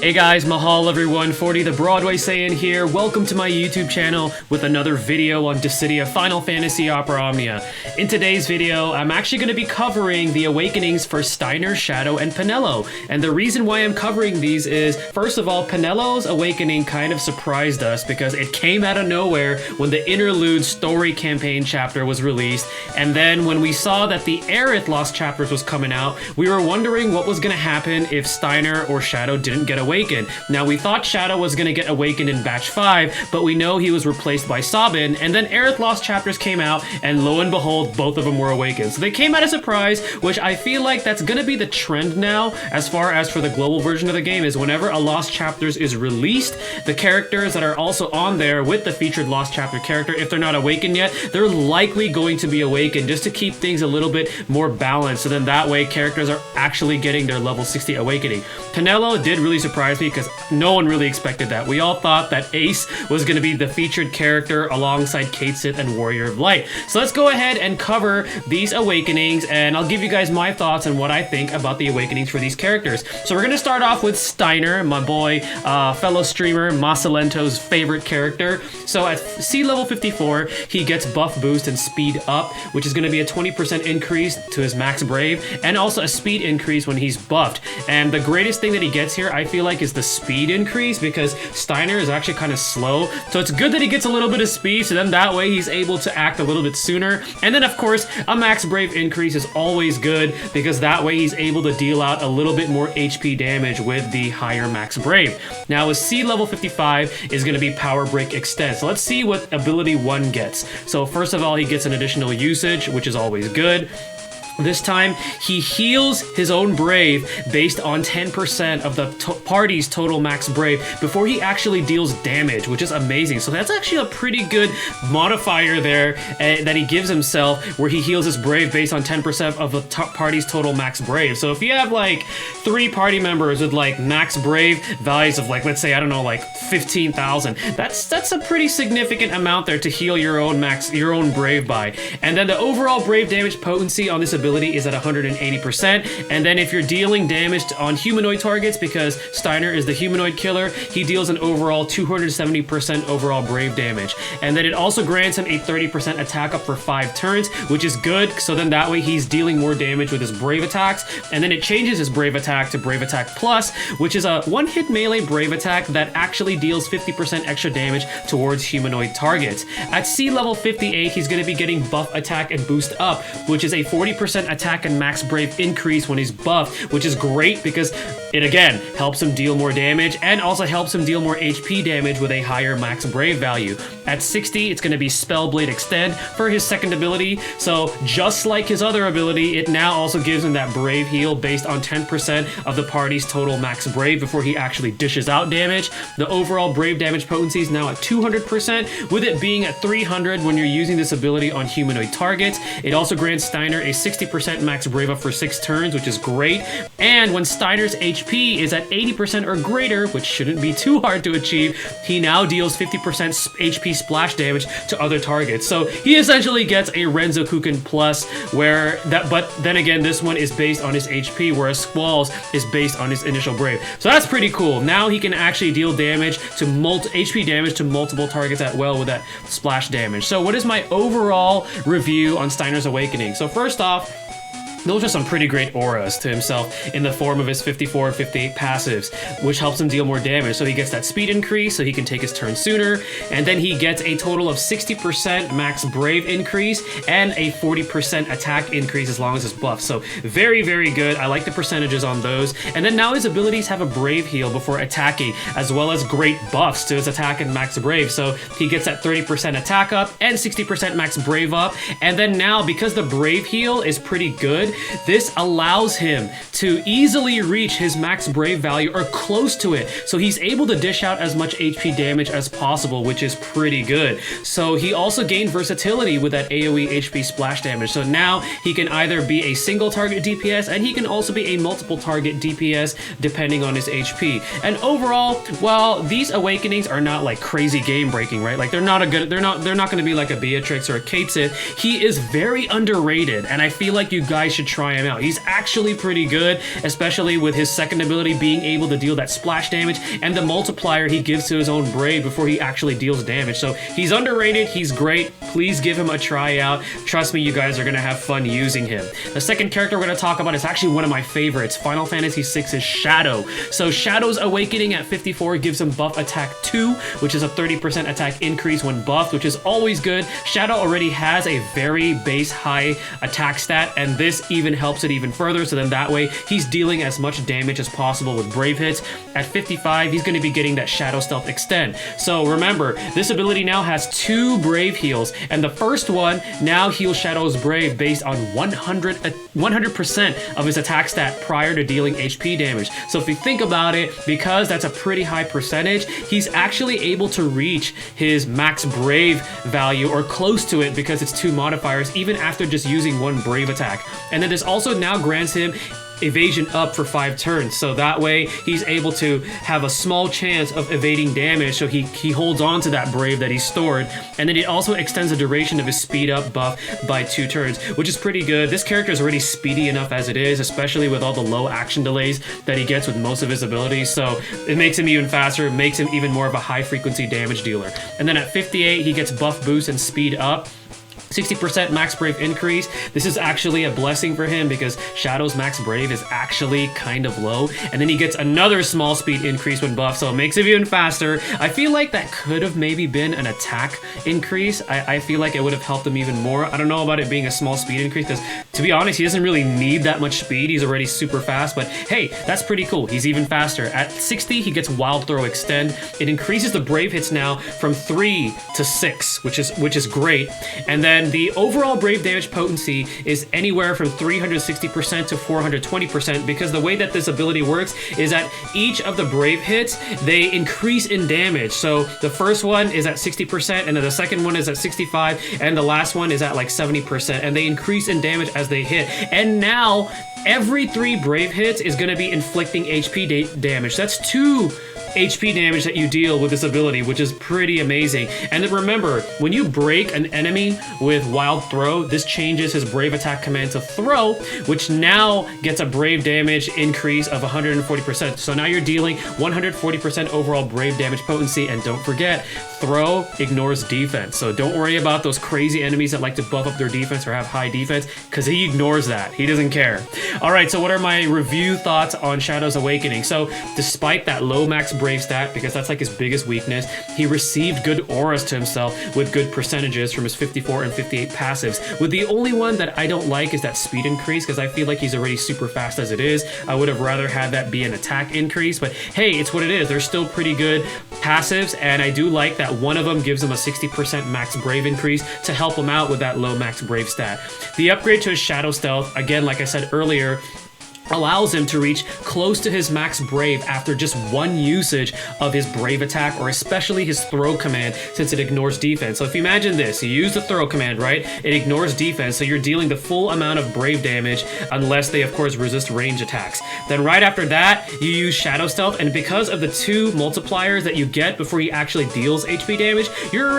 Hey guys, Mahal everyone, 40 the Broadway Saiyan here. Welcome to my YouTube channel with another video on Dissidia Final Fantasy Opera Omnia. In today's video, I'm actually going to be covering the awakenings for Steiner, Shadow, and PenELO. And the reason why I'm covering these is, first of all, PenELO's awakening kind of surprised us because it came out of nowhere when the Interlude story campaign chapter was released. And then when we saw that the Aerith Lost chapters was coming out, we were wondering what was going to happen if Steiner or Shadow didn't get awakened. Now, we thought Shadow was going to get awakened in batch 5, but we know he was replaced by Sabin, and then Aerith Lost chapters came out, and lo and behold, both of them were awakened. So they came out a surprise, which I feel like that's going to be the trend now, as far as for the global version of the game, is whenever a Lost chapters is released, the characters that are also on there with the featured Lost chapter character, if they're not awakened yet, they're likely going to be awakened just to keep things a little bit more balanced, so then that way characters are actually getting their level 60 awakening. PenELO did really surprise me because no one really expected that. We all thought that Ace was going to be the featured character alongside Kate Sith and Warrior of Light. So let's go ahead and cover these awakenings, and I'll give you guys my thoughts on what I think about the awakenings for these characters. So we're going to start off with Steiner, my boy, fellow streamer, Masalento's favorite character. So at C level 54, he gets buff boost and speed up, which is going to be a 20% increase to his max brave, and also a speed increase when he's buffed. And the greatest thing that he gets here, I feel like, is the speed increase, because Steiner is actually kind of slow, so it's good that he gets a little bit of speed, so then that way he's able to act a little bit sooner. And then of course a max brave increase is always good, because that way he's able to deal out a little bit more HP damage with the higher max brave. Now with C level 55 is going to be power break extend, so let's see what ability 1 gets. So first of all, he gets an additional usage, which is always good. This time, he heals his own brave based on 10% of the party's total max brave before he actually deals damage, which is amazing. So that's actually a pretty good modifier there that he gives himself, where he heals his brave based on 10% of the party's total max brave. So if you have like 3 party members with like max brave values of like, let's say, I don't know, like 15,000, that's a pretty significant amount there to heal your own brave by. And then the overall brave damage potency on this ability is at 180%, and then if you're dealing damage on humanoid targets, because Steiner is the humanoid killer, he deals an overall 270% overall brave damage. And then it also grants him a 30% attack up for 5 turns, which is good, so then that way he's dealing more damage with his brave attacks. And then it changes his brave attack to brave attack plus, which is a one-hit melee brave attack that actually deals 50% extra damage towards humanoid targets. At C level 58, he's going to be getting buff attack and boost up, which is a 40% attack and max brave increase when he's buffed, which is great because it again helps him deal more damage and also helps him deal more HP damage with a higher max brave value. At 60, it's going to be Spellblade Extend for his second ability. So just like his other ability, it now also gives him that brave heal based on 10% of the party's total max brave before he actually dishes out damage. The overall brave damage potency is now at 200%, with it being at 300 when you're using this ability on humanoid targets. It also grants Steiner a 60% max brave up for 6 turns, which is great. And when Steiner's HP is at 80% or greater, which shouldn't be too hard to achieve, he now deals 50% HP splash damage to other targets. So he essentially gets a Renzokuken plus, but then again, this one is based on his HP, whereas Squall's is based on his initial brave. So that's pretty cool. Now he can actually deal damage to HP damage to multiple targets at will with that splash damage. So what is my overall review on Steiner's awakening? So first off, those are some pretty great auras to himself in the form of his 54 and 58 passives, which helps him deal more damage. So he gets that speed increase, so he can take his turn sooner, and then he gets a total of 60% max brave increase and a 40% attack increase as long as it's buffed. So very, very good. I like the percentages on those. And then now his abilities have a brave heal before attacking, as well as great buffs to his attack and max brave. So he gets that 30% attack up and 60% max brave up. And then now, because the brave heal is pretty good, this allows him to easily reach his max brave value or close to it. So he's able to dish out as much HP damage as possible, which is pretty good. So he also gained versatility with that AoE HP splash damage. So now he can either be a single target DPS, and he can also be a multiple target DPS depending on his HP. And overall, while these awakenings are not like crazy game breaking, right? Like they're not going to be like a Beatrix or a Kate Sith. He is very underrated, and I feel like you guys should should try him out. He's actually pretty good, especially with his second ability being able to deal that splash damage and the multiplier he gives to his own Brave before he actually deals damage. So he's underrated, he's great. Please give him a try out. Trust me, you guys are gonna have fun using him. The second character we're gonna talk about is actually one of my favorites. Final Fantasy VI's Shadow. So Shadow's Awakening at 54 gives him buff attack 2, which is a 30% attack increase when buffed, which is always good. Shadow already has a very base high attack stat, and this even helps it even further, so then that way he's dealing as much damage as possible with Brave hits. At 55, he's going to be getting that Shadow Stealth Extend. So remember, this ability now has 2 Brave heals, and the first one now heals Shadow's Brave based on 100% of his attack stat prior to dealing HP damage. So if you think about it, because that's a pretty high percentage, he's actually able to reach his max Brave value or close to it because it's 2 modifiers even after just using 1 Brave attack. And then this also now grants him evasion up for 5 turns, so that way he's able to have a small chance of evading damage, so he holds on to that Brave that he stored. And then it also extends the duration of his speed up buff by 2 turns, which is pretty good. This character is already speedy enough as it is, especially with all the low action delays that he gets with most of his abilities, so it makes him even faster, makes him even more of a high frequency damage dealer. And then at 58 he gets buff boost and speed up, 60% max Brave increase. This is actually a blessing for him because Shadow's max Brave is actually kind of low. And then he gets another small speed increase when buffed, so it makes him even faster. I feel like that could have maybe been an attack increase. I feel like it would have helped him even more. I don't know about it being a small speed increase because, to be honest, he doesn't really need that much speed. He's already super fast, but hey, that's pretty cool. He's even faster. At 60, he gets Wild Throw Extend. It increases the Brave hits now from 3 to 6, which is great. And then the overall Brave damage potency is anywhere from 360% to 420% because the way that this ability works is that each of the Brave hits, they increase in damage. So the first one is at 60%, and then the second one is at 65, and the last one is at like 70%, and they increase in damage as they hit. And now every 3 Brave hits is going to be inflicting HP damage. That's 2 HP damage that you deal with this ability, which is pretty amazing. And then remember, when you break an enemy with Wild Throw, this changes his Brave attack command to Throw, which now gets a Brave damage increase of 140%. So now you're dealing 140% overall Brave damage potency, and don't forget, Throw ignores defense. So don't worry about those crazy enemies that like to buff up their defense or have high defense, because he ignores that. He doesn't care. Alright, so what are my review thoughts on Shadow's Awakening? So despite that low max Brave stat, because that's like his biggest weakness, he received good auras to himself with good percentages from his 54 and 58 passives. With the only one that I don't like is that speed increase, because I feel like he's already super fast as it is. I would have rather had that be an attack increase, but hey, it's what it is. They're still pretty good passives, and I do like that one of them gives him a 60% max Brave increase to help him out with that low max Brave stat. The upgrade to his Shadow Stealth, again, like I said earlier, allows him to reach close to his max Brave after just 1 usage of his Brave attack, or especially his Throw command, since it ignores defense. So if you imagine this, you use the Throw command, right? It ignores defense, so you're dealing the full amount of Brave damage unless they, of course, resist range attacks. Then right after that, you use Shadow Stealth, and because of the 2 multipliers that you get before he actually deals HP damage, you're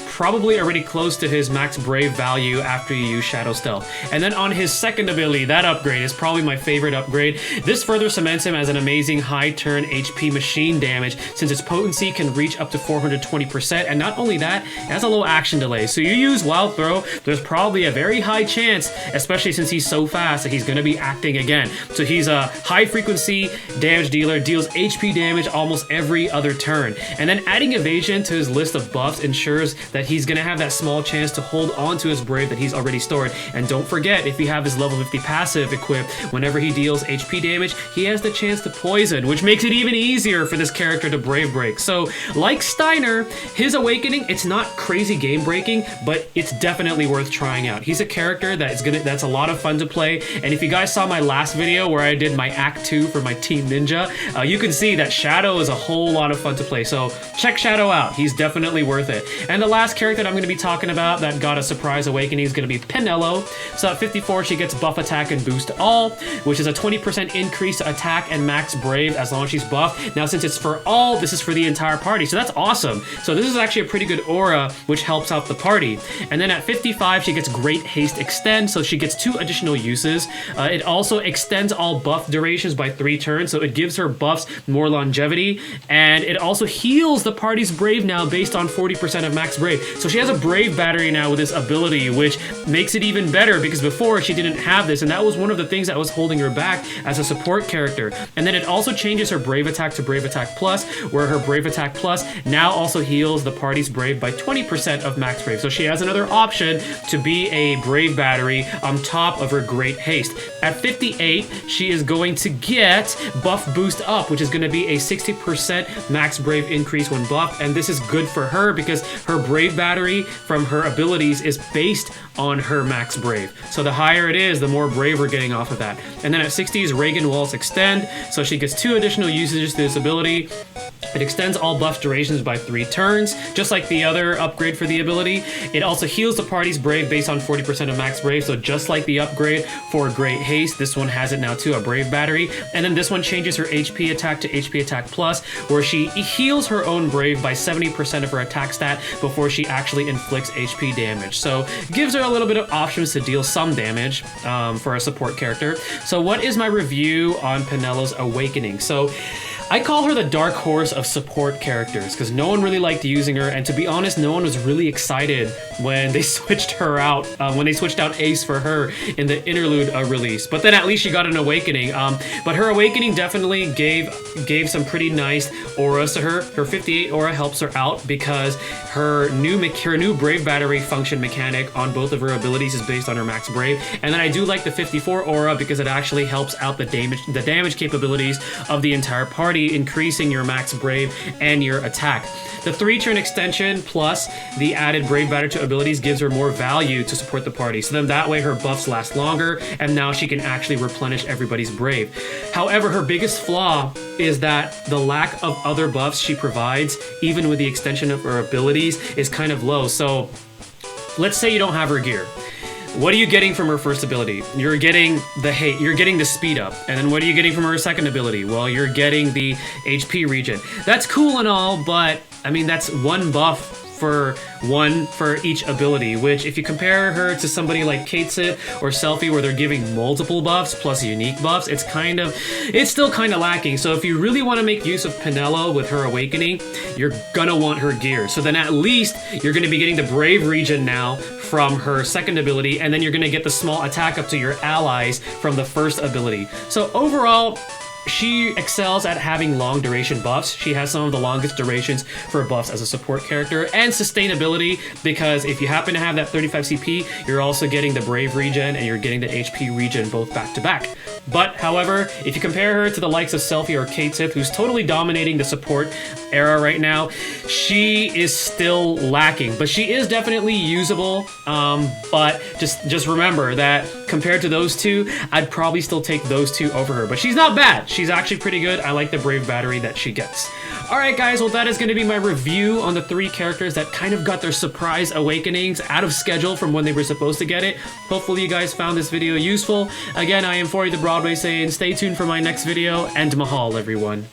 probably already close to his max Brave value after you use Shadow Stealth. And then on his second ability, that upgrade is probably my favorite upgrade. This further cements him as an amazing high turn HP machine damage, since its potency can reach up to 420%, and not only that, it has a low action delay. So you use Wild Throw, there's probably a very high chance, especially since he's so fast, that he's going to be acting again. So he's a high frequency damage dealer, deals HP damage almost every other turn. And then adding evasion to his list of buffs ensures that he's going to have that small chance to hold on to his Brave that he's already stored. And don't forget, if you have his level 50 passive equipped, whenever he deals HP damage, he has the chance to poison, which makes it even easier for this character to Brave break. So like Steiner, his Awakening, it's not crazy game breaking, but it's definitely worth trying out. He's a character that's a lot of fun to play, and if you guys saw my last video where I did my Act 2 for my Team Ninja, you can see that Shadow is a whole lot of fun to play. So check Shadow out. He's definitely worth it. And the last character that I'm going to be talking about that got a surprise awakening is going to be PenELO. So at 54, she gets buff attack and boost all, which is a a 20% increase to attack and max brave as long as she's buffed. Now, since it's for all, this is for the entire party, so that's awesome. So this is actually a pretty good aura, which helps out the party. And then at 55, she gets Great Haste Extend, so she gets 2 additional uses. It also extends all buff durations by 3 turns, so it gives her buffs more longevity, and it also heals the party's brave now based on 40% of max brave. So she has a brave battery now with this ability, which makes it even better because before she didn't have this, and that was one of the things that was holding her back as a support character. And then it also changes her brave attack to brave attack plus, where her brave attack plus now also heals the party's brave by 20% of max brave. So she has another option to be a brave battery on top of her Great Haste. At 58, she is going to get buff boost up, which is going to be a 60% max brave increase when buffed, and this is good for her because her brave battery from her abilities is based on her max brave. So the higher it is, the more brave we're getting off of that. And then at 60 is Reagan Waltz Extend, so she gets 2 additional usages to this ability. It extends all buff durations by 3 turns, just like the other upgrade for the ability. It also heals the party's brave based on 40% of max brave, so just like the upgrade for Great Haste, this one has it now too, a brave battery. And then this one changes her HP attack to HP attack plus, where she heals her own brave by 70% of her attack stat before she actually inflicts HP damage. So gives her a little bit of options to deal some damage for a support character. So what is my review on PenELO's Awakening? So I call her the dark horse of support characters because no one really liked using her, and to be honest, no one was really excited when they switched her out, when they switched out Ace for her in the interlude release. But then at least she got an Awakening. But her Awakening definitely gave some pretty nice auras to her. Her 58 aura helps her out because her new Brave Battery function mechanic on both of her abilities is based on her max Brave. And then I do like the 54 aura because it actually helps out the damage capabilities of the entire party, increasing your max brave and your attack. The 3-turn extension plus the added brave battery to abilities gives her more value to support the party. So then that way her buffs last longer, and now she can actually replenish everybody's brave. However, her biggest flaw is that the lack of other buffs she provides, even with the extension of her abilities, is kind of low. So let's say you don't have her gear. What are you getting from her first ability? You're getting the speed up. And then what are you getting from her second ability? Well, you're getting the HP regen. That's cool and all, but I mean, that's 1 buff for each ability, which if you compare her to somebody like Katesith or Selphie where they're giving multiple buffs plus unique buffs, it's still kind of lacking. So if you really want to make use of PenELO with her Awakening, you're gonna want her gear. So then at least you're gonna be getting the Brave regen now from her second ability, and then you're gonna get the small attack up to your allies from the first ability. So overall, she excels at having long duration buffs. She has some of the longest durations for buffs as a support character, and sustainability, because if you happen to have that 35 CP, you're also getting the Brave regen and you're getting the HP regen both back to back. But however, if you compare her to the likes of Selphie or Katesith, who's totally dominating the support era right now, she is still lacking. But she is definitely usable, but just remember that compared to those two, I'd probably still take those two over her. But she's not bad. She's actually pretty good. I like the Brave Battery that she gets. Alright guys, well that is going to be my review on the 3 characters that kind of got their surprise awakenings out of schedule from when they were supposed to get it. Hopefully you guys found this video useful. Again, I am 40 the Broadway saying stay tuned for my next video, and mahal everyone.